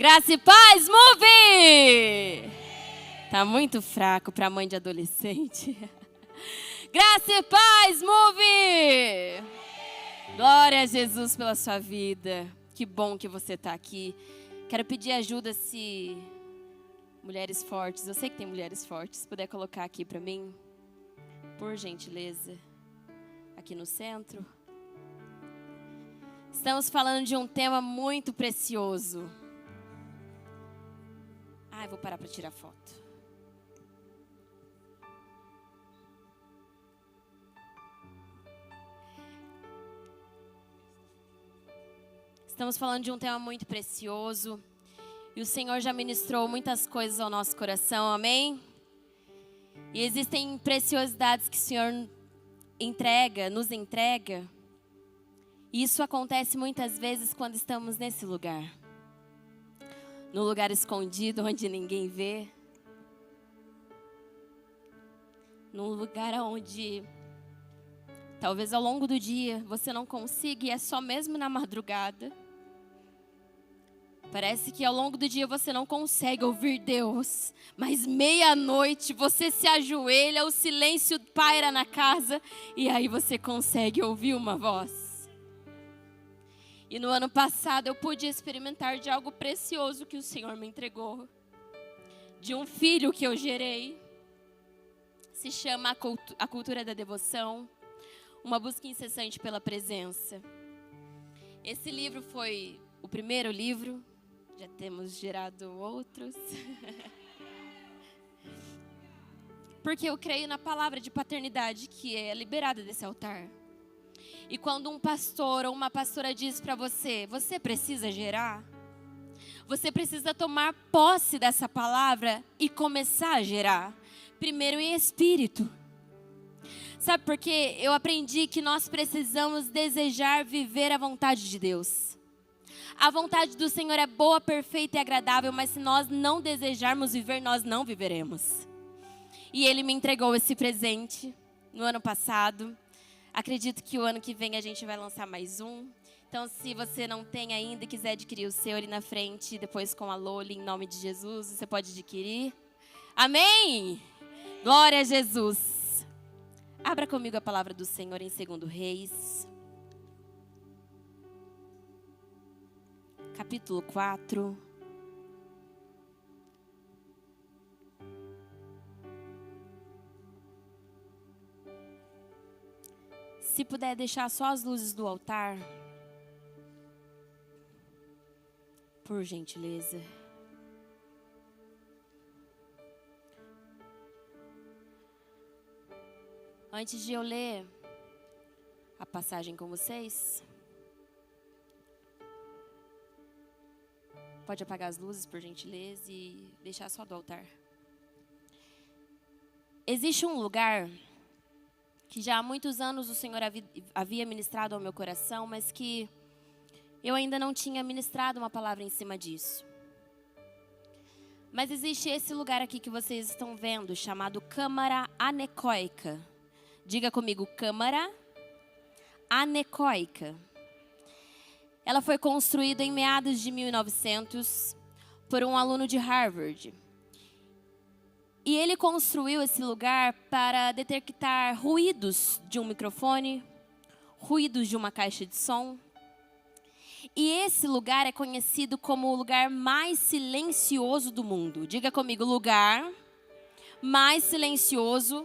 Graça e paz, move! Tá muito fraco para mãe de adolescente. Graça e paz, move! Glória a Jesus pela sua vida. Que bom que você tá aqui. Quero pedir ajuda se mulheres fortes, eu sei que tem mulheres fortes, se puder colocar aqui para mim, por gentileza, aqui no centro. Estamos falando de um tema muito precioso. Eu vou parar para tirar foto. Estamos falando de um tema muito precioso. E o Senhor já ministrou muitas coisas ao nosso coração, amém? E existem preciosidades que o Senhor nos entrega. E isso acontece muitas vezes quando estamos nesse lugar. No lugar escondido, onde ninguém vê. Num lugar onde, talvez ao longo do dia, você não consiga e é só mesmo na madrugada. Parece que ao longo do dia você não consegue ouvir Deus. Mas meia-noite você se ajoelha, o silêncio paira na casa e aí você consegue ouvir uma voz. E no ano passado eu pude experimentar de algo precioso que o Senhor me entregou. De um filho que eu gerei. Se chama A Cultura da Devoção. Uma busca incessante pela presença. Esse livro foi o primeiro livro. Já temos gerado outros. Porque eu creio na palavra de paternidade que é liberada desse altar. E quando um pastor ou uma pastora diz para você, você precisa gerar, você precisa tomar posse dessa palavra e começar a gerar. Primeiro em espírito. Sabe por quê? Eu aprendi que nós precisamos desejar viver a vontade de Deus. A vontade do Senhor é boa, perfeita e agradável, mas se nós não desejarmos viver, nós não viveremos. E Ele me entregou esse presente no ano passado. Acredito que o ano que vem a gente vai lançar mais um. Então, se você não tem ainda e quiser adquirir o seu ali na frente, depois com a Loli, em nome de Jesus, você pode adquirir. Amém? Glória a Jesus. Abra comigo a palavra do Senhor em 2 Reis. Capítulo 4. Se puder deixar só as luzes do altar, por gentileza. Antes de eu ler a passagem com vocês, pode apagar as luzes, por gentileza, e deixar só do altar. Existe um lugar que já há muitos anos o Senhor havia ministrado ao meu coração, mas que eu ainda não tinha ministrado uma palavra em cima disso. Mas existe esse lugar aqui que vocês estão vendo, chamado Câmara Anecoica. Diga comigo, Câmara Anecoica. Ela foi construída em meados de 1900 por um aluno de Harvard. E ele construiu esse lugar para detectar ruídos de um microfone, ruídos de uma caixa de som. E esse lugar é conhecido como o lugar mais silencioso do mundo. Diga comigo, lugar mais silencioso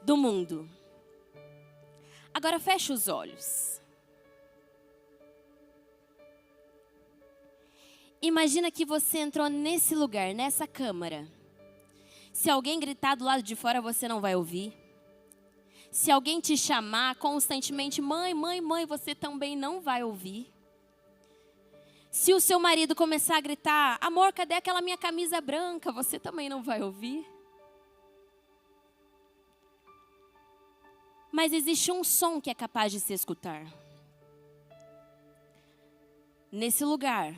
do mundo. Agora feche os olhos. Imagina que você entrou nesse lugar, nessa câmara. Se alguém gritar do lado de fora, você não vai ouvir. Se alguém te chamar constantemente, mãe, mãe, mãe, você também não vai ouvir. Se o seu marido começar a gritar, amor, cadê aquela minha camisa branca? Você também não vai ouvir. Mas existe um som que é capaz de se escutar. Nesse lugar.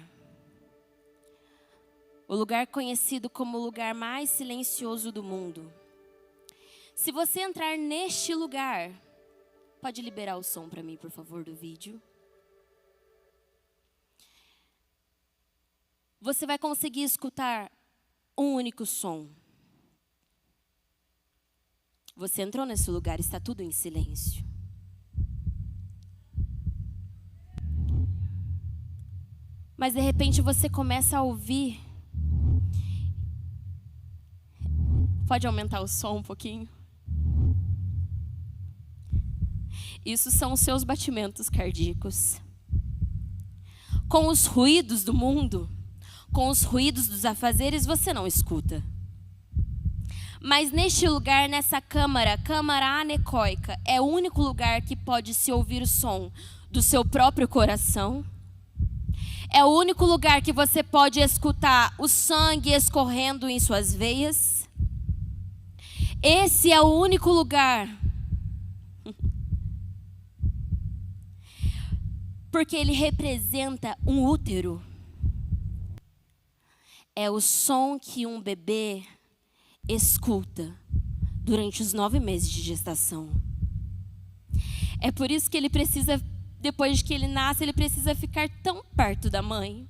O lugar conhecido como o lugar mais silencioso do mundo. Se você entrar neste lugar, pode liberar o som para mim, por favor, do vídeo. você vai conseguir escutar um único som. Você entrou nesse lugar, está tudo em silêncio. Mas de repente você começa a ouvir. Pode aumentar o som um pouquinho? Isso são os seus batimentos cardíacos. Com os ruídos do mundo, com os ruídos dos afazeres, você não escuta. Mas neste lugar, nessa câmara anecoica, é o único lugar que pode se ouvir o som do seu próprio coração. É o único lugar que você pode escutar o sangue escorrendo em suas veias. Esse é o único lugar. Porque ele representa um útero. É o som que um bebê escuta durante os 9 meses de gestação. É por isso que ele precisa, depois que ele nasce, ele precisa ficar tão perto da mãe.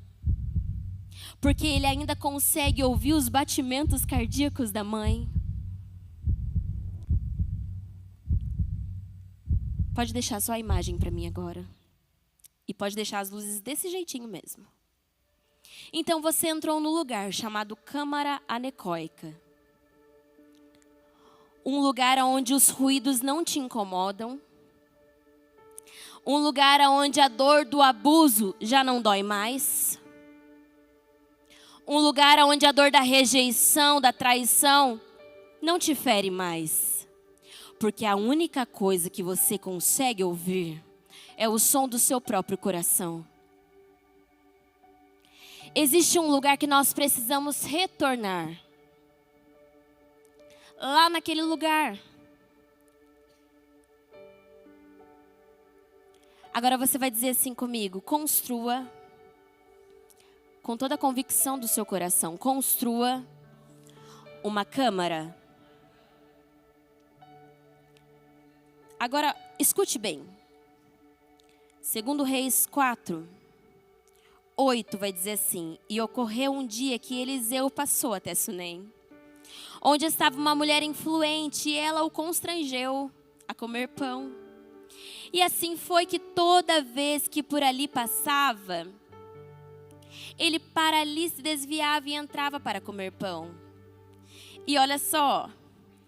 Porque ele ainda consegue ouvir os batimentos cardíacos da mãe. Pode deixar só a imagem para mim agora. E pode deixar as luzes desse jeitinho mesmo. Então você entrou no lugar chamado câmara anecoica. Um lugar onde os ruídos não te incomodam. Um lugar onde a dor do abuso já não dói mais. Um lugar onde a dor da rejeição, da traição, não te fere mais. Porque a única coisa que você consegue ouvir é o som do seu próprio coração. Existe um lugar que nós precisamos retornar. Lá naquele lugar. Agora você vai dizer assim comigo: construa, com toda a convicção do seu coração, construa uma câmara. Agora, escute bem. 2 Reis 4, 8 vai dizer assim: e ocorreu um dia que Eliseu passou até Sunem, onde estava uma mulher influente, e ela o constrangeu a comer pão. E assim foi que toda vez que por ali passava, ele para ali se desviava e entrava para comer pão. E olha só,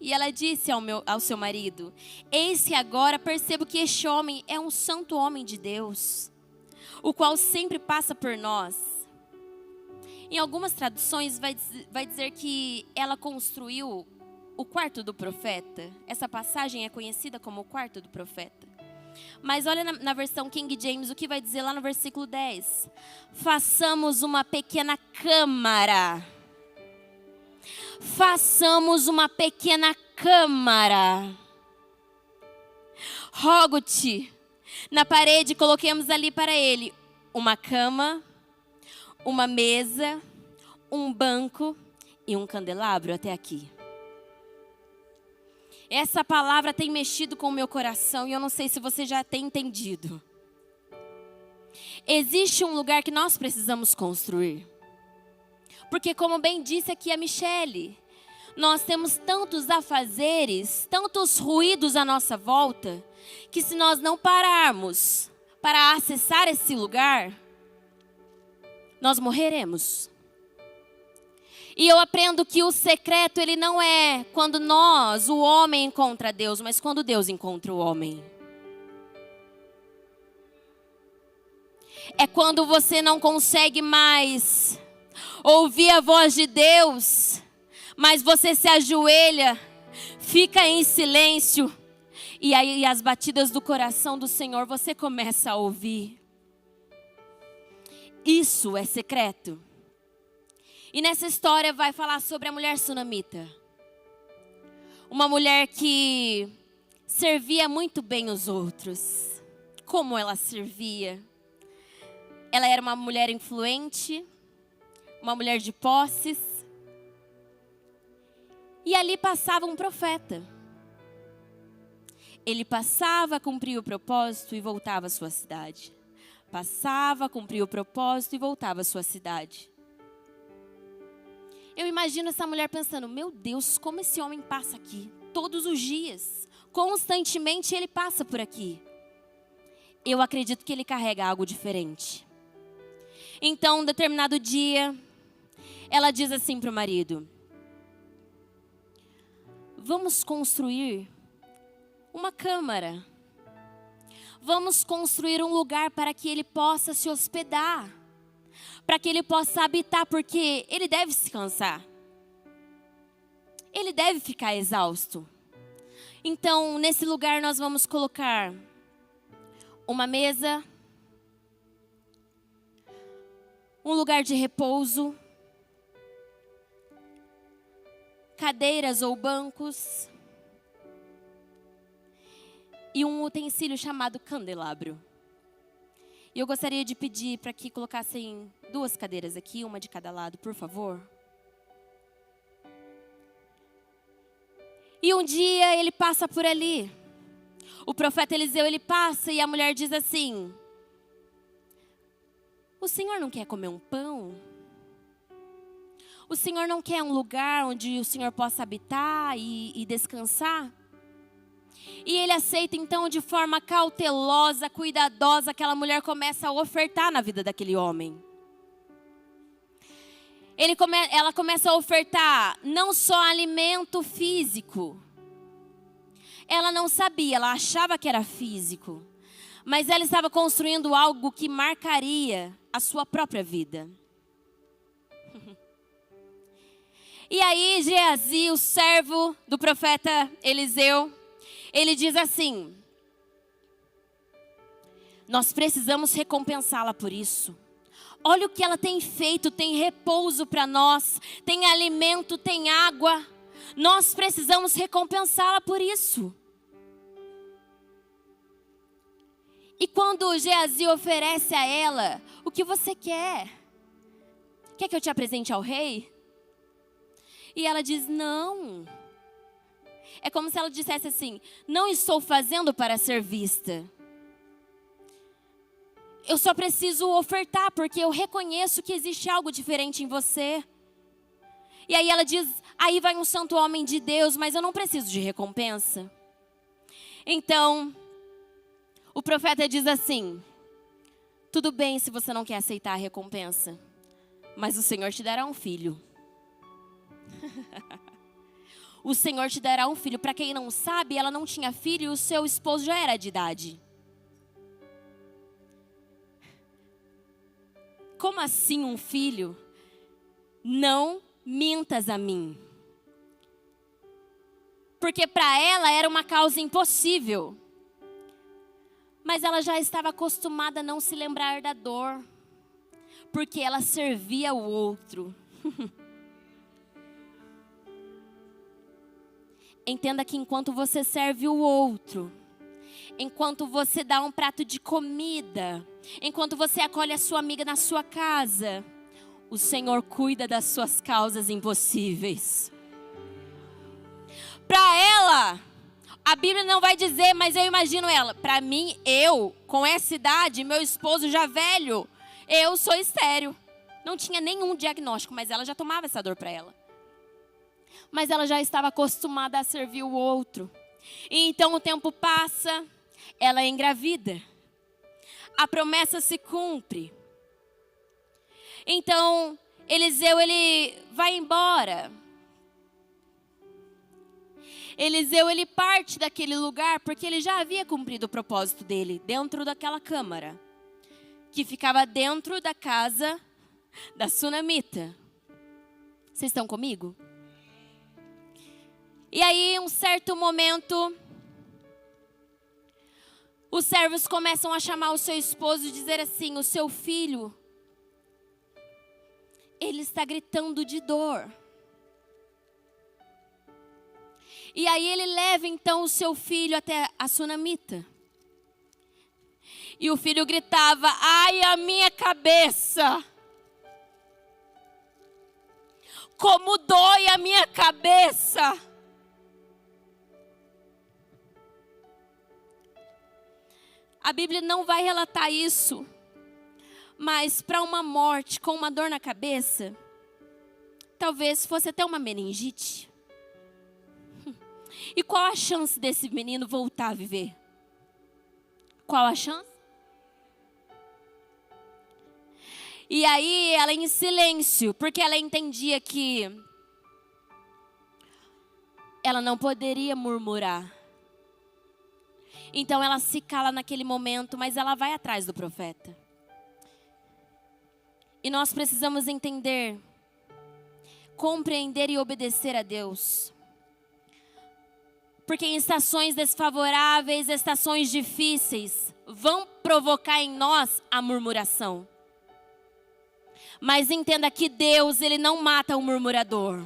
e ela disse ao seu marido: eis que agora percebo que este homem é um santo homem de Deus, o qual sempre passa por nós. Em algumas traduções vai dizer que ela construiu o quarto do profeta. Essa passagem é conhecida como o quarto do profeta. Mas olha na versão King James o que vai dizer lá no versículo 10. Façamos uma pequena câmara. Façamos uma pequena câmara. Rogo-te, na parede coloquemos ali para ele uma cama, uma mesa, um banco e um candelabro até aqui. Essa palavra tem mexido com o meu coração e eu não sei se você já tem entendido. Existe um lugar que nós precisamos construir. Porque como bem disse aqui a Michele, nós temos tantos afazeres, tantos ruídos à nossa volta, que se nós não pararmos para acessar esse lugar, nós morreremos. E eu aprendo que o secreto, ele não é quando nós, o homem, encontra Deus, mas quando Deus encontra o homem. É quando você não consegue mais ouvir a voz de Deus, mas você se ajoelha, fica em silêncio, e aí as batidas do coração do Senhor você começa a ouvir. Isso é secreto. E nessa história vai falar sobre a mulher sunamita. Uma mulher que servia muito bem os outros. Como ela servia? Ela era uma mulher influente, uma mulher de posses. E ali passava um profeta. Ele passava, cumpria o propósito e voltava à sua cidade. Passava, cumpria o propósito e voltava à sua cidade. Eu imagino essa mulher pensando, meu Deus, como esse homem passa aqui? Todos os dias, constantemente ele passa por aqui. Eu acredito que ele carrega algo diferente. Então, um determinado dia, ela diz assim para o marido: vamos construir uma câmara. Vamos construir um lugar para que ele possa se hospedar. Para que ele possa habitar, porque ele deve se cansar. Ele deve ficar exausto. Então, nesse lugar nós vamos colocar uma mesa, um lugar de repouso, cadeiras ou bancos e um utensílio chamado candelabro. E eu gostaria de pedir para que colocassem 2 cadeiras aqui, uma de cada lado, por favor. E um dia ele passa por ali. O profeta Eliseu, ele passa e a mulher diz assim: o senhor não quer comer um pão? O senhor não quer um lugar onde o senhor possa habitar e descansar? E ele aceita, então, de forma cautelosa, cuidadosa, aquela mulher começa a ofertar na vida daquele homem. Ela começa a ofertar não só alimento físico. Ela não sabia, ela achava que era físico. Mas ela estava construindo algo que marcaria a sua própria vida. E aí, Geazi, o servo do profeta Eliseu, ele diz assim: nós precisamos recompensá-la por isso. Olha o que ela tem feito, tem repouso para nós, tem alimento, tem água. Nós precisamos recompensá-la por isso. E quando Geazi oferece a ela, o que você quer? Quer que eu te apresente ao rei? E ela diz, não. É como se ela dissesse assim, não estou fazendo para ser vista. Eu só preciso ofertar, porque eu reconheço que existe algo diferente em você. E aí ela diz, aí vai um santo homem de Deus, mas eu não preciso de recompensa. Então, o profeta diz assim, tudo bem se você não quer aceitar a recompensa, mas o Senhor te dará um filho. O Senhor te dará um filho. Para quem não sabe, ela não tinha filho e o seu esposo já era de idade. Como assim um filho? Não mintas a mim. Porque para ela era uma causa impossível. Mas ela já estava acostumada a não se lembrar da dor. Porque ela servia o outro. Entenda que enquanto você serve o outro, enquanto você dá um prato de comida, enquanto você acolhe a sua amiga na sua casa, o Senhor cuida das suas causas impossíveis. Para ela, a Bíblia não vai dizer, mas eu imagino ela. Para mim, eu, com essa idade, meu esposo já velho, eu sou estéril. Não tinha nenhum diagnóstico, mas ela já tomava essa dor para ela. Mas ela já estava acostumada a servir o outro. E então o tempo passa, ela é engravida. A promessa se cumpre. Então, Eliseu, ele vai embora. Eliseu, ele parte daquele lugar porque ele já havia cumprido o propósito dele dentro daquela câmara, que ficava dentro da casa da sunamita. Vocês estão comigo? E aí, um certo momento, os servos começam a chamar o seu esposo e dizer assim, o seu filho, ele está gritando de dor. E aí ele leva então o seu filho até a sunamita. E o filho gritava, ai a minha cabeça! Como dói a minha cabeça! A Bíblia não vai relatar isso, mas para uma morte com uma dor na cabeça, talvez fosse até uma meningite. E qual a chance desse menino voltar a viver? Qual a chance? E aí ela em silêncio, porque ela entendia que ela não poderia murmurar. Então ela se cala naquele momento, mas ela vai atrás do profeta. E nós precisamos entender, compreender e obedecer a Deus. Porque em estações desfavoráveis, estações difíceis, vão provocar em nós a murmuração. Mas entenda que Deus, Ele não mata o murmurador.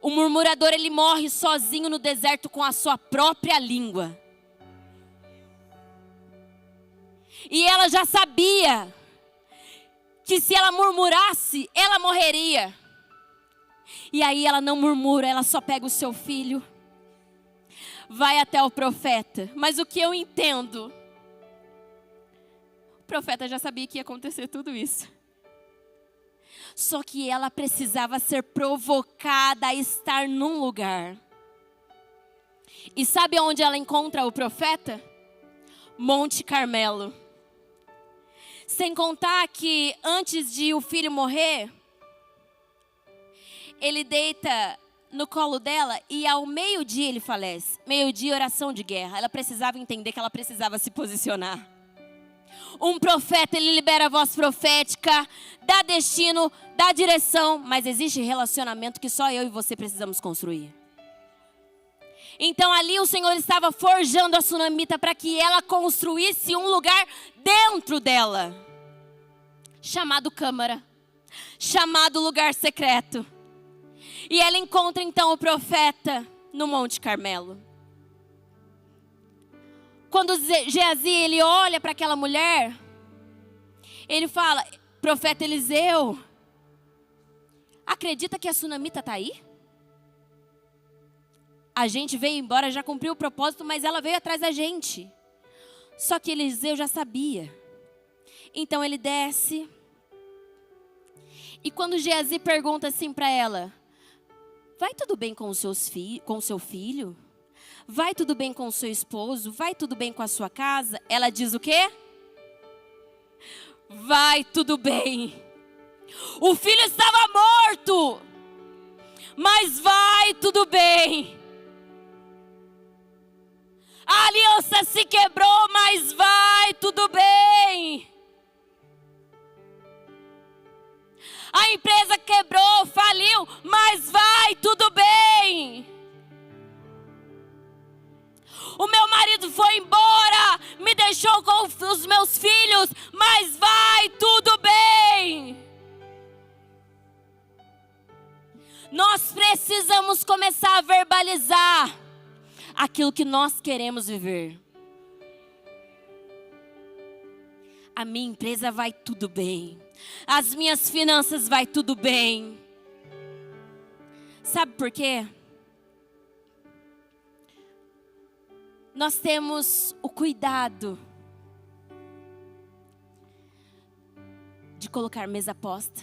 O murmurador, ele morre sozinho no deserto com a sua própria língua. E ela já sabia que se ela murmurasse, ela morreria. E aí ela não murmura, ela só pega o seu filho, vai até o profeta. Mas o que eu entendo, o profeta já sabia que ia acontecer tudo isso. Só que ela precisava ser provocada a estar num lugar. E sabe onde ela encontra o profeta? Monte Carmelo. Sem contar que antes de o filho morrer, ele deita no colo dela e ao meio-dia ele falece. Meio-dia, oração de guerra. Ela precisava entender que ela precisava se posicionar. Um profeta, ele libera a voz profética, dá destino, dá direção, mas existe relacionamento que só eu e você precisamos construir. Então ali o Senhor estava forjando a sunamita para que ela construísse um lugar dentro dela, chamado câmara, chamado lugar secreto. E ela encontra então o profeta no Monte Carmelo. Quando Geazi, ele olha para aquela mulher, ele fala: profeta Eliseu, acredita que a sunamita está aí? A gente veio embora, já cumpriu o propósito, mas ela veio atrás da gente. Só que Eliseu já sabia. Então ele desce. E quando Geazi pergunta assim para ela: vai tudo bem com o seu filho? Vai tudo bem com o seu esposo? Vai tudo bem com a sua casa? Ela diz o quê? Vai tudo bem. O filho estava morto, mas vai tudo bem. A aliança se quebrou, mas vai tudo bem. A empresa quebrou, faliu, mas vai tudo bem. O meu marido foi embora, me deixou com os meus filhos, mas vai tudo bem. Nós precisamos começar a verbalizar aquilo que nós queremos viver. A minha empresa vai tudo bem. As minhas finanças vai tudo bem. Sabe por quê? Nós temos o cuidado de colocar mesa posta,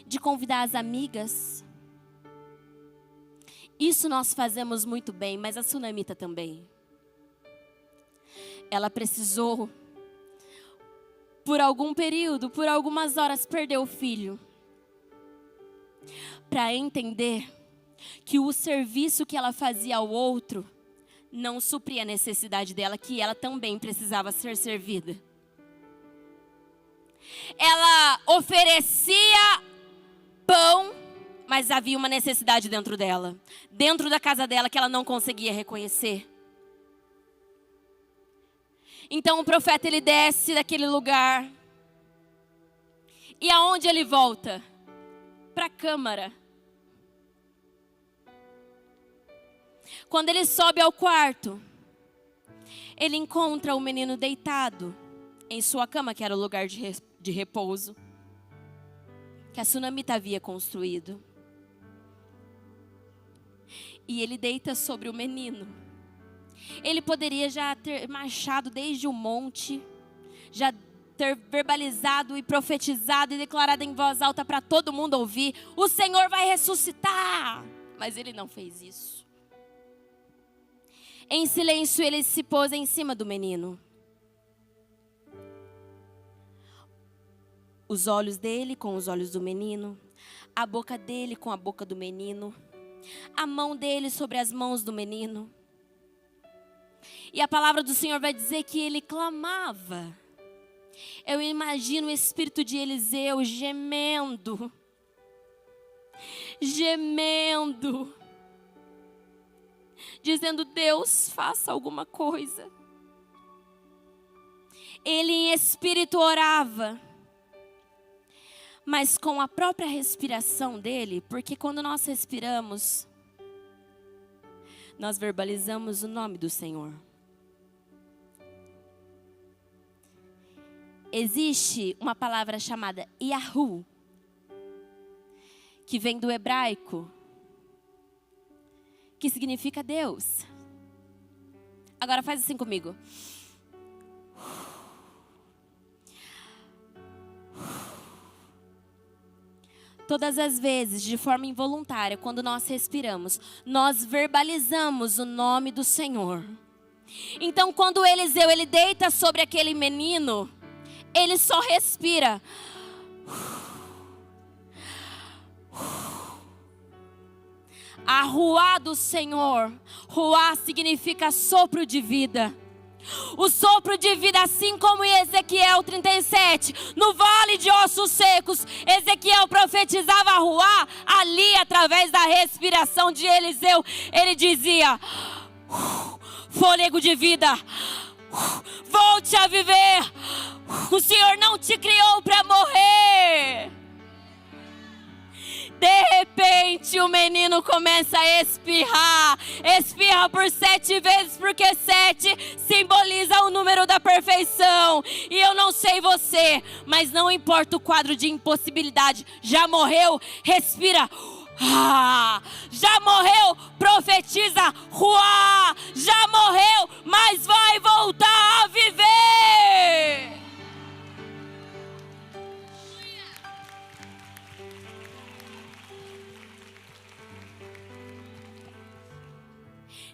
de convidar as amigas. Isso nós fazemos muito bem, mas a sunamita também. Ela precisou, por algum período, por algumas horas, perder o filho, para entender que o serviço que ela fazia ao outro não supria a necessidade dela, que ela também precisava ser servida. Ela oferecia pão, mas havia uma necessidade dentro dela, dentro da casa dela, que ela não conseguia reconhecer. Então o profeta, ele desce daquele lugar. E aonde ele volta? Para a câmara. Quando ele sobe ao quarto, ele encontra o menino deitado em sua cama, que era o lugar de repouso que a sunamita havia construído. E ele deita sobre o menino. Ele poderia já ter marchado desde o monte, já ter verbalizado e profetizado e declarado em voz alta para todo mundo ouvir: o Senhor vai ressuscitar. Mas ele não fez isso. Em silêncio ele se pôs em cima do menino. Os olhos dele com os olhos do menino, a boca dele com a boca do menino, a mão dele sobre as mãos do menino. E a palavra do Senhor vai dizer que ele clamava. Eu imagino o espírito de Eliseu gemendo, dizendo: Deus, faça alguma coisa. Ele em espírito orava, mas com a própria respiração dele, porque quando nós respiramos, nós verbalizamos o nome do Senhor. Existe uma palavra chamada Yahu, que vem do hebraico, que significa Deus. Agora faz assim comigo. Todas as vezes, de forma involuntária, quando nós respiramos, nós verbalizamos o nome do Senhor. Então, quando Eliseu ele deita sobre aquele menino, ele só respira. A ruá do Senhor. Ruá significa sopro de vida. O sopro de vida, assim como em Ezequiel 37, no vale de ossos secos, Ezequiel profetizava a ruá, ali através da respiração de Eliseu, ele dizia: fôlego de vida, volte a viver. O Senhor não te criou para morrer. De repente o menino começa a espirrar. Espirra por 7 vezes, porque 7 simboliza o número da perfeição. E eu não sei você, mas não importa o quadro de impossibilidade. Já morreu? Respira. Já morreu? Profetiza. Ruá. Já morreu, mas vai voltar a viver.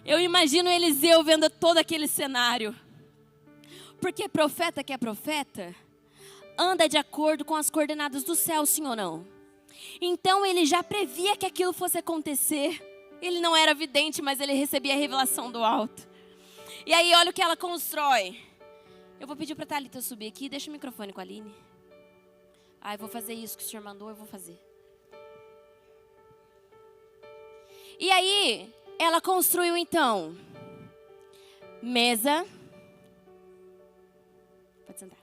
Eu imagino Eliseu vendo todo aquele cenário. Porque profeta que é profeta, anda de acordo com as coordenadas do céu, sim ou não? Então ele já previa que aquilo fosse acontecer. Ele não era vidente, mas ele recebia a revelação do alto. E aí olha o que ela constrói. Eu vou pedir para a Thalita subir aqui. Deixa o microfone com a Aline. Eu vou fazer isso que o senhor mandou, eu vou fazer. E aí ela construiu então mesa. Pode sentar.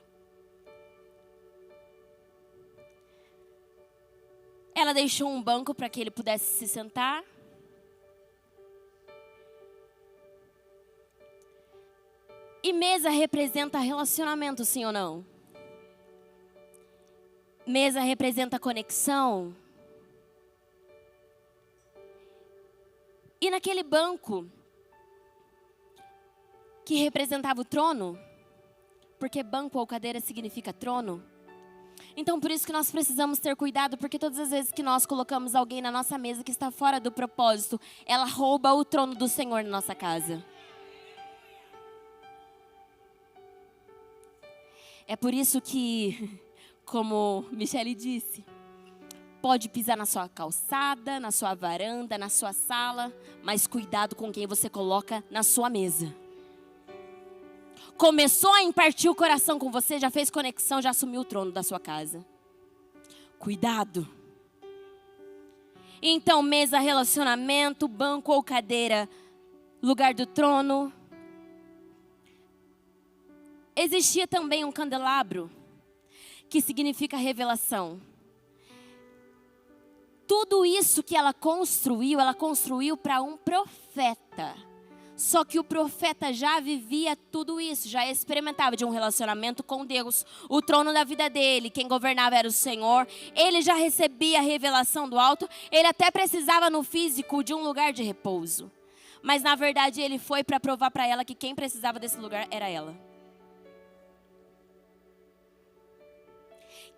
Ela deixou um banco para que ele pudesse se sentar. E mesa representa relacionamento, sim ou não? Mesa representa conexão. E naquele banco, que representava o trono, porque banco ou cadeira significa trono. Então por isso que nós precisamos ter cuidado, porque todas as vezes que nós colocamos alguém na nossa mesa que está fora do propósito, ela rouba o trono do Senhor na nossa casa. É por isso que, como Michele disse, pode pisar na sua calçada, na sua varanda, na sua sala, mas cuidado com quem você coloca na sua mesa. Começou a impartir o coração com você, já fez conexão, já assumiu o trono da sua casa. Cuidado. Então, mesa, relacionamento, banco ou cadeira, lugar do trono. Existia também um candelabro, que significa revelação. Tudo isso que ela construiu para um profeta. Só que o profeta já vivia tudo isso, já experimentava de um relacionamento com Deus. O trono da vida dele, quem governava era o Senhor. Ele já recebia a revelação do alto. Ele até precisava no físico de um lugar de repouso. Mas na verdade ele foi para provar para ela que quem precisava desse lugar era ela.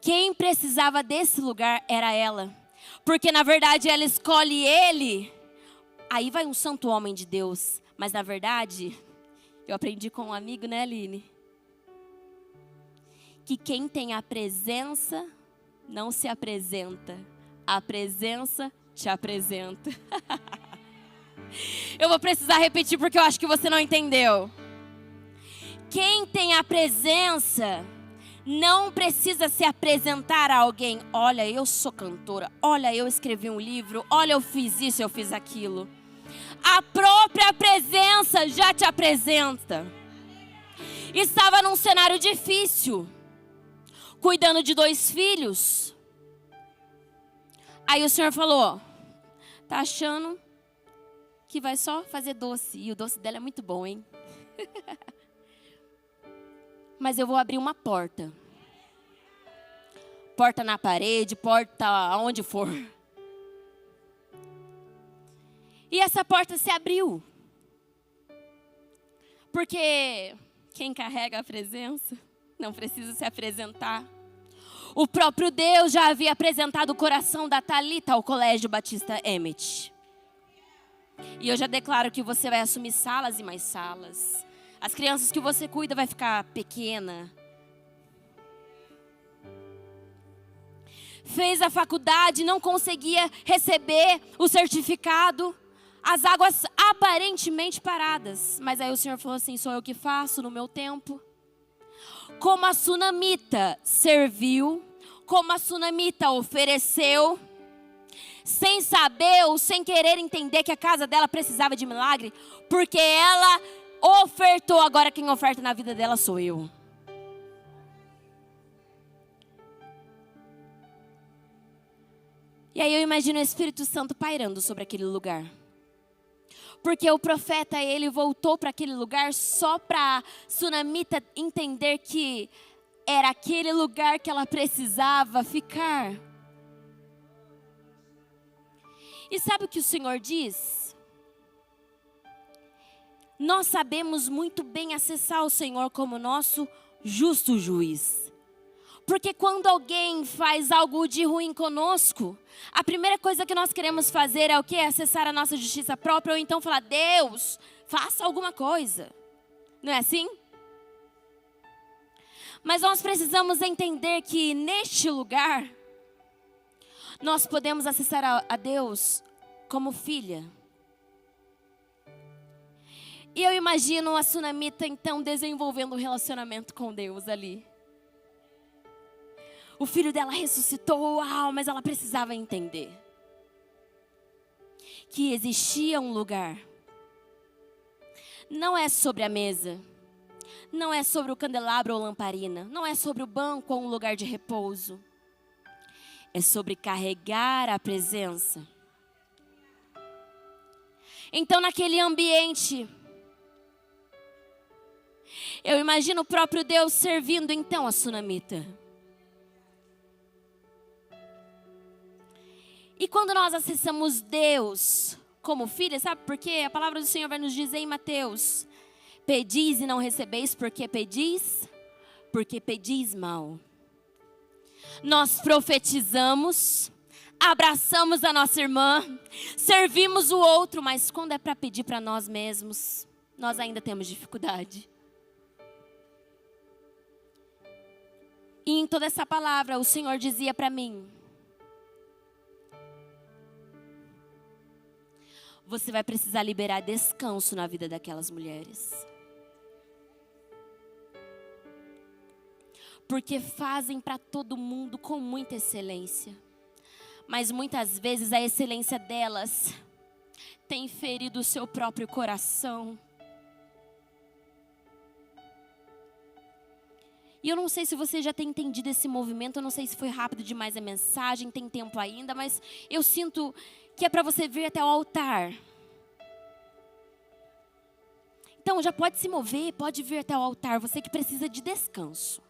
Quem precisava desse lugar era ela. Porque na verdade ela escolhe ele. Aí vai um santo homem de Deus. Mas na verdade, eu aprendi com um amigo, né, Aline? Que quem tem a presença não se apresenta. A presença te apresenta. Eu vou precisar repetir porque eu acho que você não entendeu. Quem tem a presença não precisa se apresentar a alguém. Olha, eu sou cantora. Olha, eu escrevi um livro. Olha, eu fiz isso, eu fiz aquilo. A própria presença já te apresenta. Estava num cenário difícil, cuidando de 2 filhos. Aí o Senhor falou: tá achando que vai só fazer doce? E o doce dela é muito bom, hein? Mas eu vou abrir uma porta. Porta na parede, porta aonde for. E essa porta se abriu. Porque quem carrega a presença não precisa se apresentar. O próprio Deus já havia apresentado o coração da Thalita ao Colégio Batista Emmett. E eu já declaro que você vai assumir salas e mais salas. As crianças que você cuida vai ficar pequena. Fez a faculdade, não conseguia receber o certificado. As águas aparentemente paradas. Mas aí o Senhor falou assim: sou eu que faço no meu tempo. Como a sunamita serviu, como a sunamita ofereceu, sem saber ou sem querer entender que a casa dela precisava de milagre, porque ela ofertou. Agora quem oferta na vida dela sou eu. E aí eu imagino o Espírito Santo pairando sobre aquele lugar. Porque o profeta, ele voltou para aquele lugar só para a sunamita entender que era aquele lugar que ela precisava ficar. E sabe o que o Senhor diz? Nós sabemos muito bem acessar o Senhor como nosso justo juiz. Porque quando alguém faz algo de ruim conosco, a primeira coisa que nós queremos fazer é o quê? Acessar a nossa justiça própria, ou então falar: Deus, faça alguma coisa. Não é assim? Mas nós precisamos entender que neste lugar, nós podemos acessar a Deus como filha. E eu imagino a sunamita então desenvolvendo um relacionamento com Deus ali. O filho dela ressuscitou, uau, mas ela precisava entender que existia um lugar. Não é sobre a mesa, não é sobre o candelabro ou lamparina, não é sobre o banco ou um lugar de repouso. É sobre carregar a presença. Então, naquele ambiente, eu imagino o próprio Deus servindo então a sunamita. E quando nós acessamos Deus como filha, sabe por quê? A palavra do Senhor vai nos dizer em Mateus: pedis e não recebeis, porque pedis mal. Nós profetizamos, abraçamos a nossa irmã, servimos o outro, mas quando é para pedir para nós mesmos, nós ainda temos dificuldade. E em toda essa palavra, o Senhor dizia para mim: você vai precisar liberar descanso na vida daquelas mulheres. Porque fazem para todo mundo com muita excelência. Mas muitas vezes a excelência delas tem ferido o seu próprio coração. E eu não sei se você já tem entendido esse movimento, eu não sei se foi rápido demais a mensagem, tem tempo ainda, mas eu sinto que é para você vir até o altar. Então já pode se mover, pode vir até o altar, você que precisa de descanso.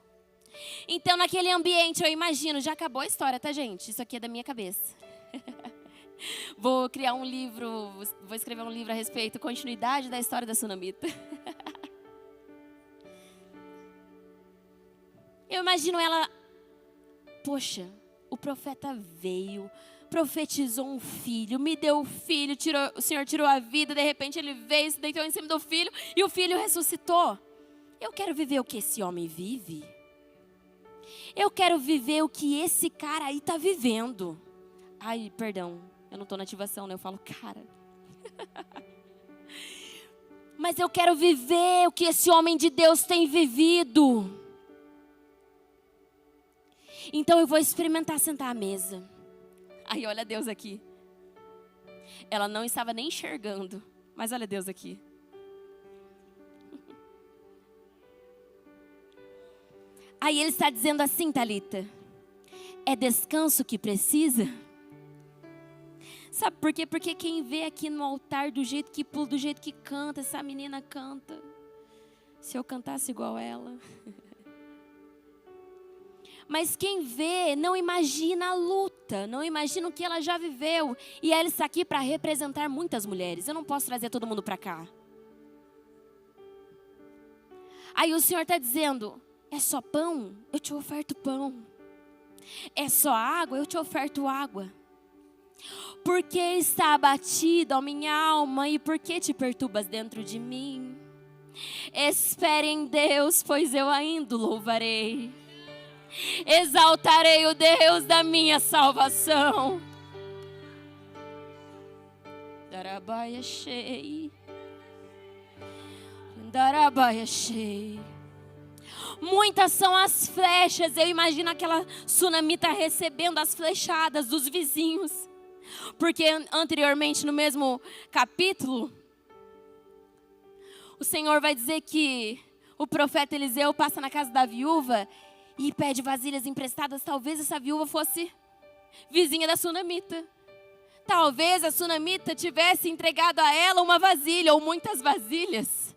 Então naquele ambiente eu imagino, já acabou a história, tá gente? Isso aqui é da minha cabeça. Vou criar um livro, vou escrever um livro a respeito, continuidade da história da sunamita. Eu imagino ela poxa, o profeta veio, profetizou um filho, me deu o filho, o Senhor tirou a vida, de repente ele veio, se deitou em cima do filho e o filho ressuscitou. Eu quero viver o que esse homem vive. Eu quero viver o que esse cara aí está vivendo. Ai, perdão, eu não estou na ativação, né? Eu falo, cara. Mas eu quero viver o que esse homem de Deus tem vivido. Então eu vou experimentar sentar à mesa. Aí olha Deus aqui. Ela não estava nem enxergando, mas olha Deus aqui. Aí ele está dizendo assim, Thalita, é descanso que precisa? Sabe por quê? Porque quem vê aqui no altar do jeito que pula, do jeito que canta, essa menina canta. Se eu cantasse igual ela. Mas quem vê não imagina a luta, não imagina o que ela já viveu. E ela está aqui para representar muitas mulheres. Eu não posso trazer todo mundo para cá. Aí o Senhor está dizendo, é só pão? Eu te oferto pão. É só água? Eu te oferto água. Por que está abatida a minha alma e por que te perturbas dentro de mim? Espere em Deus, pois eu ainda o louvarei. Exaltarei o Deus da minha salvação. Darabaia chei. Darabaia chei. Muitas são as flechas. Eu imagino aquela sunamita recebendo as flechadas dos vizinhos. Porque anteriormente no mesmo capítulo, o Senhor vai dizer que o profeta Eliseu passa na casa da viúva e pede vasilhas emprestadas. Talvez essa viúva fosse vizinha da sunamita. Talvez a sunamita tivesse entregado a ela uma vasilha ou muitas vasilhas.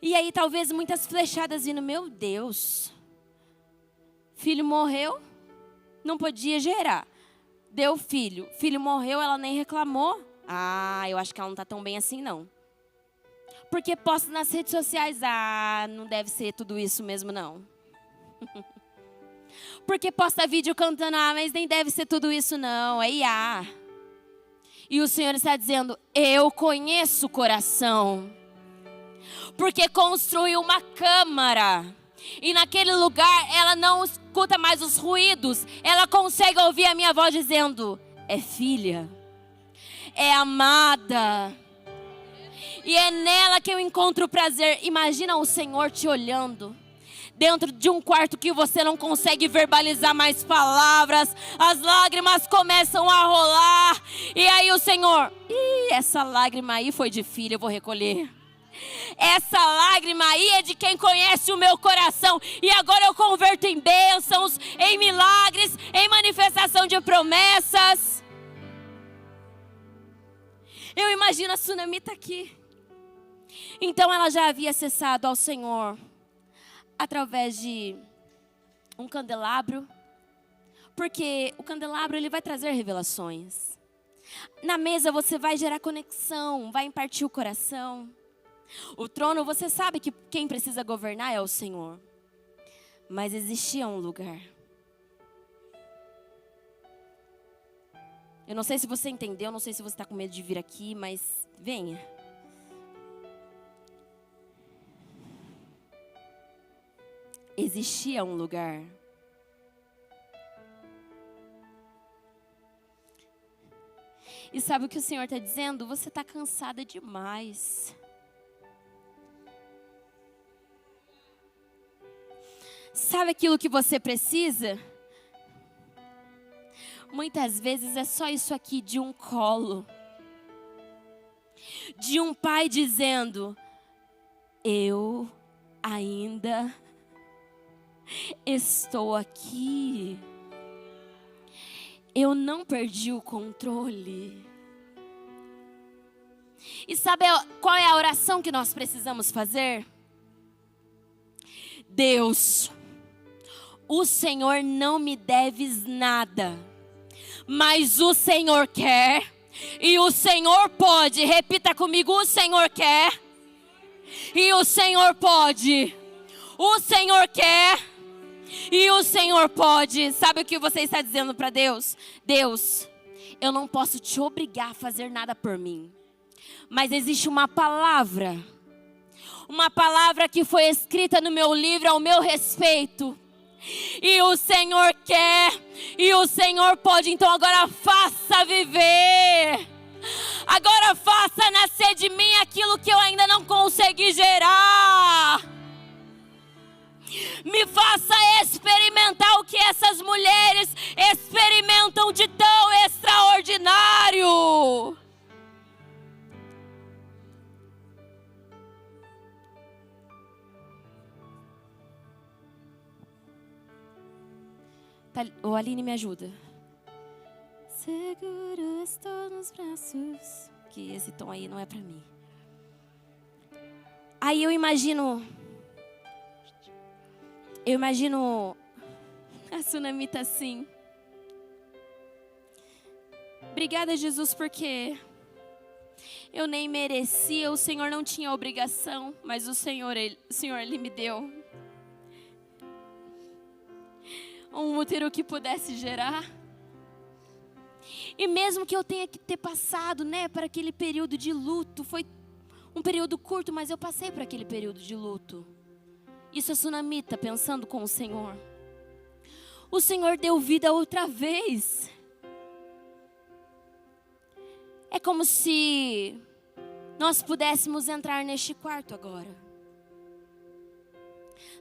E aí talvez muitas flechadas vindo. Meu Deus, filho morreu, não podia gerar. Deu filho, filho morreu, ela nem reclamou. Ah, eu acho que ela não está tão bem assim não. Porque posta nas redes sociais, não deve ser tudo isso mesmo não. Porque posta vídeo cantando, mas nem deve ser tudo isso não, é IA. E o Senhor está dizendo, eu conheço o coração. Porque construiu uma câmara. E naquele lugar ela não escuta mais os ruídos. Ela consegue ouvir a minha voz dizendo, é filha, é amada. E é nela que eu encontro prazer. Imagina o Senhor te olhando dentro de um quarto que você não consegue verbalizar mais palavras. As lágrimas começam a rolar. E aí o Senhor, essa lágrima aí foi de filha, eu vou recolher. Essa lágrima aí é de quem conhece o meu coração. E agora eu converto em bênçãos, em milagres, em manifestação de promessas. Eu imagino a sunamita aqui. Então ela já havia acessado ao Senhor através de um candelabro, porque o candelabro ele vai trazer revelações. Na mesa você vai gerar conexão, vai impartir o coração. O trono você sabe que quem precisa governar é o Senhor. Mas existia um lugar. Eu não sei se você entendeu, não sei se você está com medo de vir aqui, mas venha. Existia um lugar. E sabe o que o Senhor está dizendo? Você está cansada demais. Sabe aquilo que você precisa? Muitas vezes é só isso aqui de um colo. De um pai dizendo, eu ainda estou aqui. Eu não perdi o controle. E sabe qual é a oração que nós precisamos fazer? Deus, o Senhor não me deves nada, mas o Senhor quer e o Senhor pode. Repita comigo, o Senhor quer e o Senhor pode. O Senhor quer e o Senhor pode. Sabe o que você está dizendo para Deus? Deus, eu não posso te obrigar a fazer nada por mim. Mas existe uma palavra que foi escrita no meu livro ao meu respeito. E o Senhor quer e o Senhor pode. Então agora faça viver. Agora faça nascer de mim aquilo que eu ainda não consegui gerar. Me faça experimentar o que essas mulheres experimentam de tão extraordinário. O Aline me ajuda. Seguro estou nos braços. Que esse tom aí não é pra mim. Aí eu imagino a Sunamita assim. Obrigada, Jesus, porque eu nem merecia, o Senhor não tinha obrigação, mas o Senhor ele me deu um útero que pudesse gerar. E mesmo que eu tenha que ter passado, para aquele período de luto, foi um período curto, mas eu passei por aquele período de luto. Isso é Sunamita pensando com o Senhor. O Senhor deu vida outra vez. É como se nós pudéssemos entrar neste quarto agora,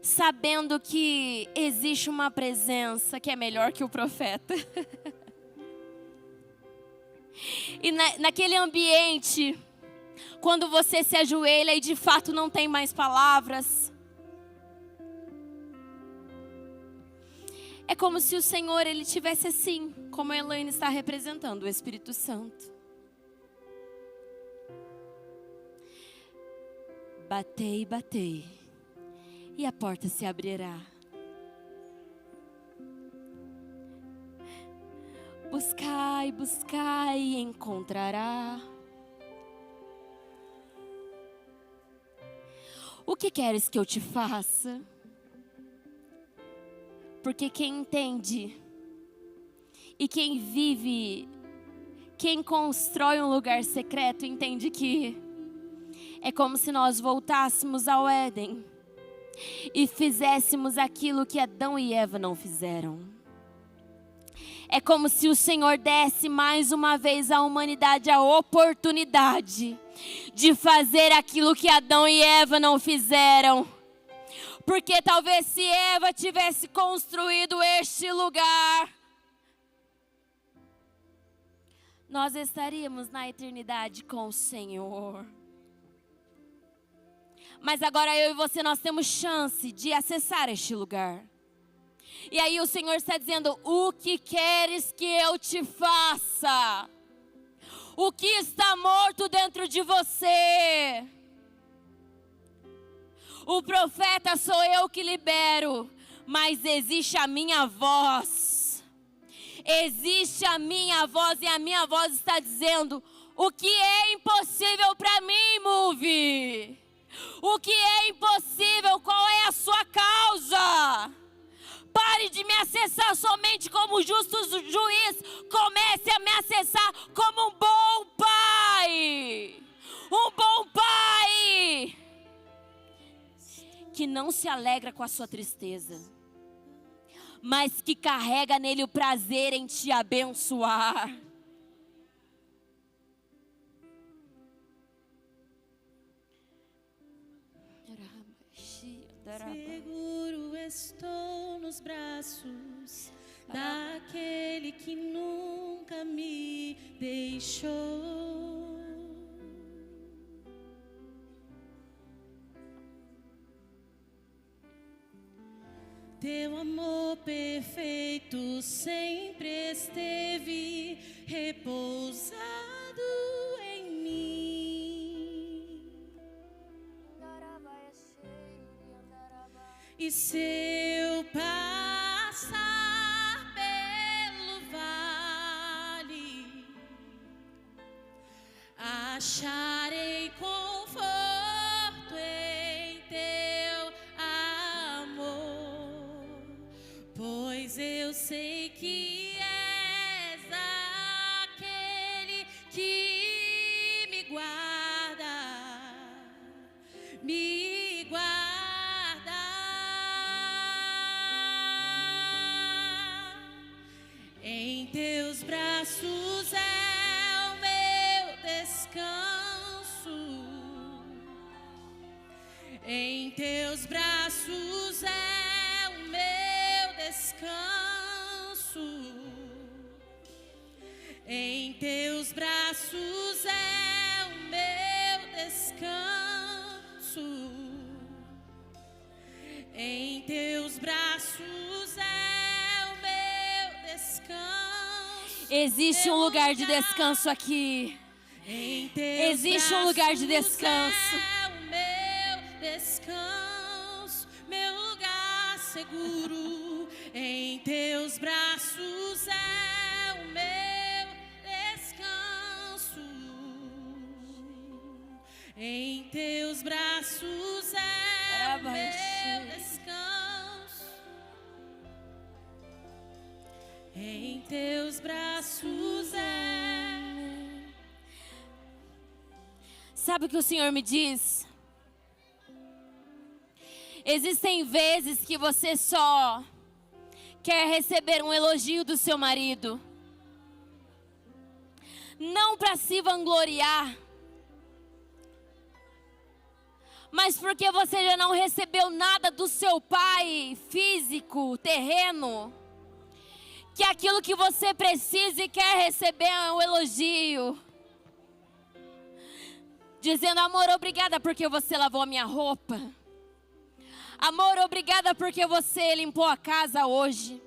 sabendo que existe uma presença que é melhor que o profeta. E naquele ambiente, quando você se ajoelha e de fato não tem mais palavras, é como se o Senhor, ele tivesse assim, como a Elaine está representando, o Espírito Santo. Batei, batei, e a porta se abrirá. Buscai, buscai e encontrará. O que queres que eu te faça? Porque quem entende e quem vive, quem constrói um lugar secreto, entende que é como se nós voltássemos ao Éden e fizéssemos aquilo que Adão e Eva não fizeram. É como se o Senhor desse mais uma vez à humanidade a oportunidade de fazer aquilo que Adão e Eva não fizeram. Porque talvez se Eva tivesse construído este lugar, nós estaríamos na eternidade com o Senhor. Mas agora eu e você, nós temos chance de acessar este lugar. E aí o Senhor está dizendo: o que queres que eu te faça? O que está morto dentro de você? O profeta sou eu que libero, mas existe a minha voz. Existe a minha voz e a minha voz está dizendo: o que é impossível para mim, move. O que é impossível, qual é a sua causa? Pare de me acessar somente como justo juiz. Comece a me acessar como um bom pai. Um bom pai que não se alegra com a sua tristeza, mas que carrega nele o prazer em te abençoar. Seguro estou nos braços daquele que nunca me deixou. Teu amor perfeito sempre esteve repousado em mim. E se eu passar pelo vale, acharei conforto em teu eu sei que és aquele que me guarda, me guarda. Em teus braços é o meu descanso, em teus braços é o meu descanso, em teus braços é o meu descanso, em teus braços é o meu descanso. Existe um lugar de descanso aqui. Existe um lugar de descanso. É o meu descanso, meu lugar seguro. Em teus braços é o meu descanso. Em teus braços é o meu descanso. Em teus braços é. Sabe o que o Senhor me diz? Existem vezes que você só quer receber um elogio do seu marido, não para se vangloriar, mas porque você já não recebeu nada do seu pai físico, terreno, que aquilo que você precisa e quer receber é um elogio. Dizendo, amor, obrigada porque você lavou a minha roupa. Amor, obrigada porque você limpou a casa hoje.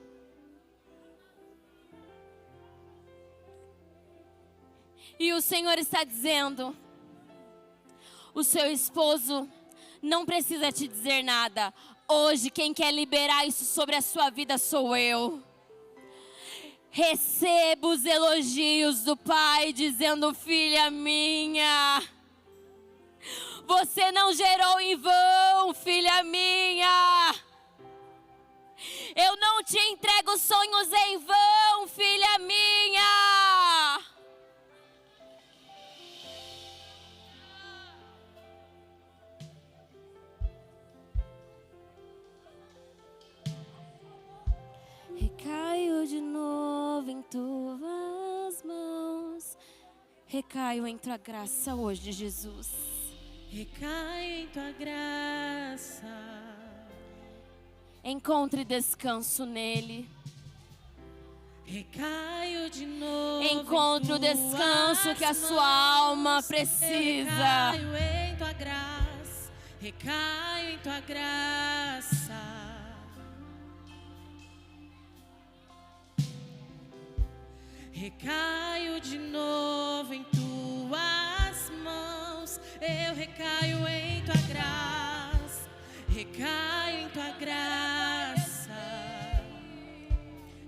E o Senhor está dizendo, o seu esposo não precisa te dizer nada. Hoje quem quer liberar isso sobre a sua vida sou eu. Receba os elogios do Pai dizendo, filha minha, você não gerou em vão, filha minha. Eu não te entrego sonhos em vão, filha minha. Recaio de novo em tuas mãos. Recaio em tua graça hoje, Jesus. Recai em tua graça. Encontre descanso nele. Recaio de novo. Encontre o descanso que a sua alma precisa. Recaio em tua graça. Recaio em tua graça. Recaio de novo em tuas mãos. Eu recaio em tua graça. Recaio em tua graça.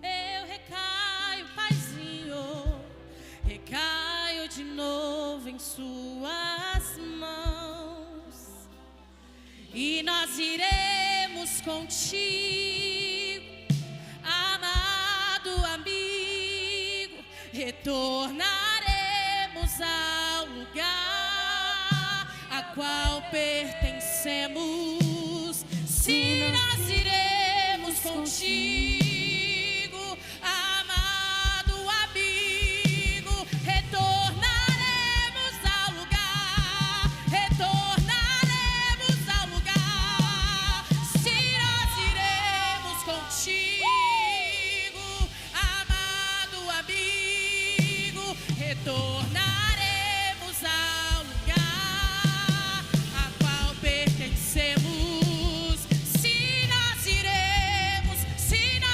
Eu recaio, Paizinho. Recaio de novo em suas mãos. E nós iremos contigo, amado amigo. Retornaremos ao lugar a qual pertencemos. Se nós iremos contigo, amado amigo, retornaremos ao lugar, retornaremos ao lugar. Se nós iremos contigo, amado amigo, retornaremos ao lugar a qual pertencemos. Se nós iremos, se nós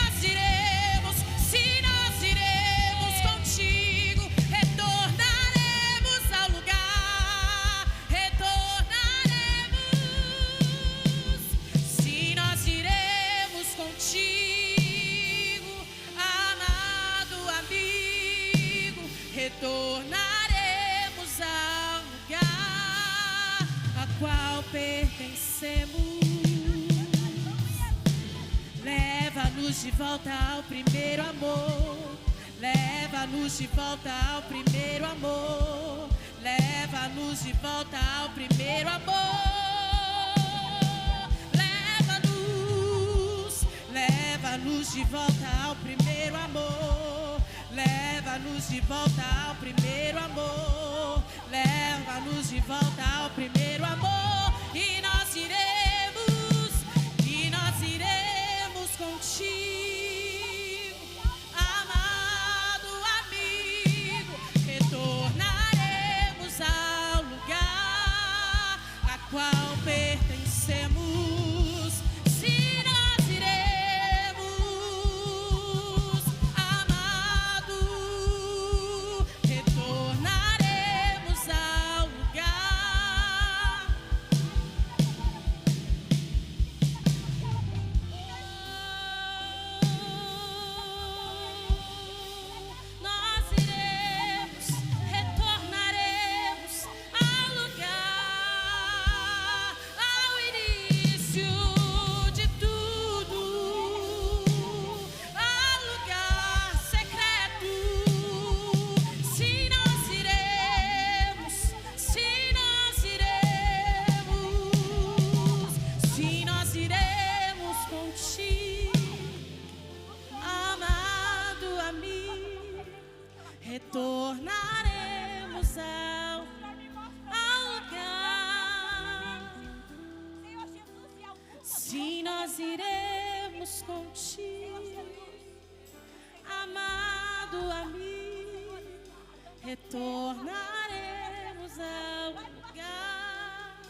volta ao primeiro amor. Leva-nos de volta ao primeiro amor. Leva-nos de volta ao primeiro amor. Leva-nos de volta ao primeiro amor. Leva-nos de volta ao primeiro amor. Leva-nos de volta ao primeiro amor. E nós iremos contigo, amado amigo. Retornaremos ao lugar a qual pertencemos. Se nós iremos, amado, retornaremos ao lugar. Nós iremos, retornaremos ao lugar, ao início de tudo, ao lugar secreto. Se nós iremos, se nós iremos contigo, amado amigo. Retornaremos ao lugar. Se nós iremos contigo, amado amigo. Retornaremos ao lugar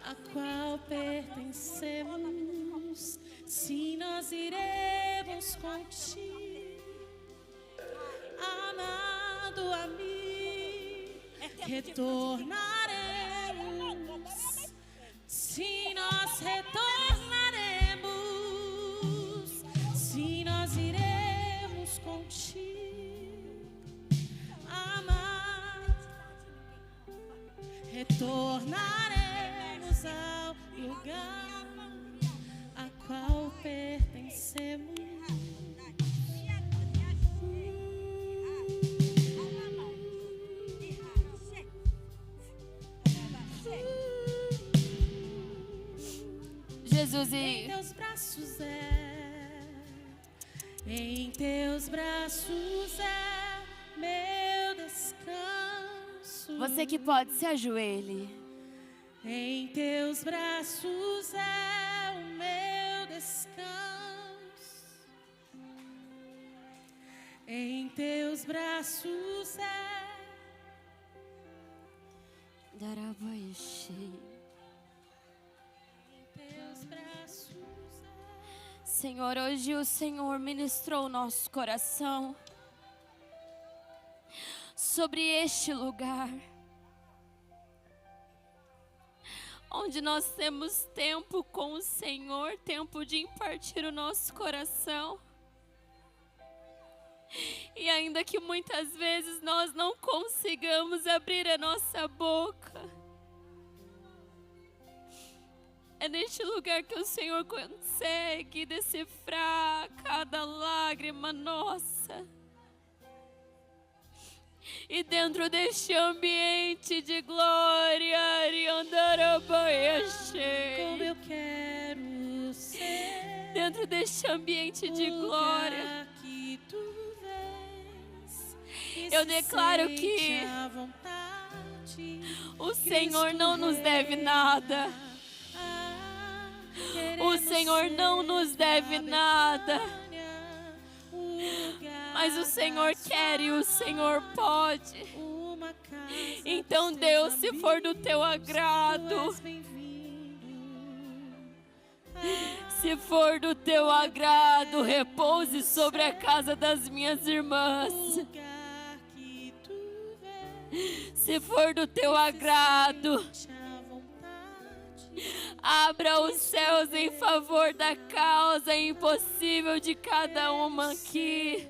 a qual pertencemos. Se nós iremos contigo, amado amigo, retornaremos. Se nós retornaremos, se nós iremos contigo, amado, retornaremos ao lugar a qual pertencemos. Jesus, Em e teus braços em teus braços é meu descanso. você que pode, se ajoelhe. Em teus braços é o meu descanso. Em teus braços é. Darabaixe. Em teus braços é. Senhor, hoje o Senhor ministrou o nosso coração sobre este lugar, onde nós temos tempo com o Senhor, tempo de impartir o nosso coração. E ainda que muitas vezes nós não consigamos abrir a nossa boca, é neste lugar que o Senhor consegue decifrar cada lágrima nossa. E dentro deste ambiente de glória, Como eu quero ser. dentro deste ambiente de glória, Que tu vens, eu declaro se que sente à vontade, o Senhor não nos deve nada. O Senhor não nos deve nada. Mas o Senhor quer e o Senhor pode. Então, Deus, se for do teu agrado, se for do teu agrado, repouse sobre a casa das minhas irmãs. Se for do teu agrado, abra os céus em favor da causa impossível de cada uma aqui.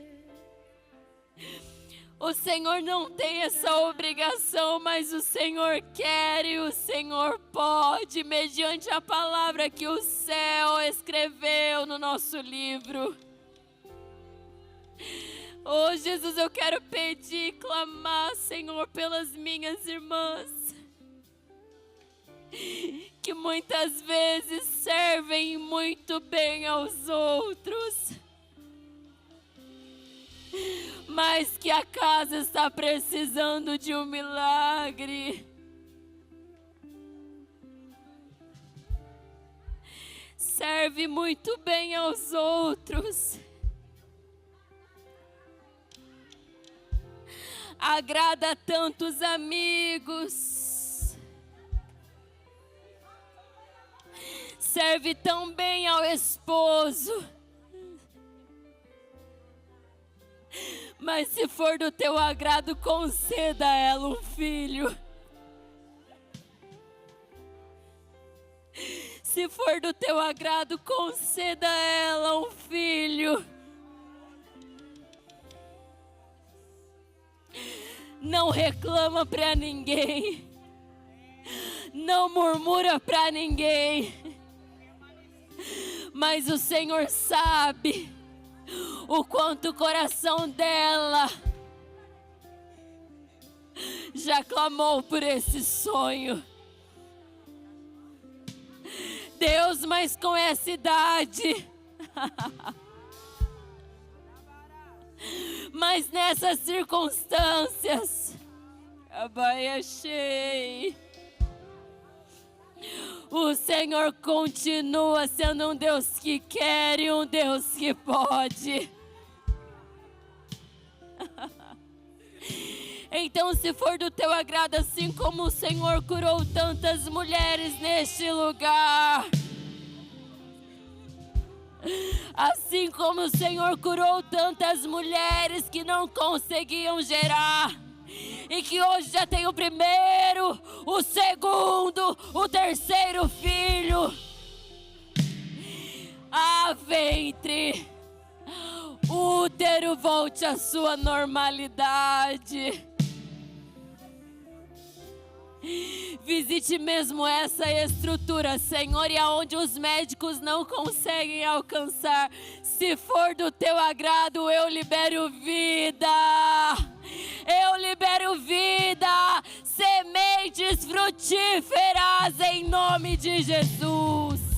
O Senhor não tem essa obrigação, mas o Senhor quer e o Senhor pode, mediante a palavra que o céu escreveu no nosso livro. Oh, Jesus, eu quero pedir, clamar, Senhor, pelas minhas irmãs, que muitas vezes servem muito bem aos outros, mas que a casa está precisando de um milagre. Serve muito bem aos outros, agrada tantos amigos, serve tão bem ao esposo, mas se for do teu agrado, conceda a ela um filho. Se for do teu agrado, conceda a ela um filho. Não reclama pra ninguém, não murmura pra ninguém, mas o Senhor sabe o quanto o coração dela já clamou por esse sonho. Deus, mas com essa idade, mas nessas circunstâncias, a baia cheia, o Senhor continua sendo um Deus que quer e um Deus que pode. Então, se for do teu agrado, assim como o Senhor curou tantas mulheres neste lugar, assim como o Senhor curou tantas mulheres que não conseguiam gerar, e que hoje já tem o primeiro, o segundo, o terceiro filho, ventre, útero volte à sua normalidade. Visite mesmo essa estrutura, Senhor, e aonde os médicos não conseguem alcançar, se for do teu agrado, eu libero vida. Eu libero vida, sementes frutíferas em nome de Jesus.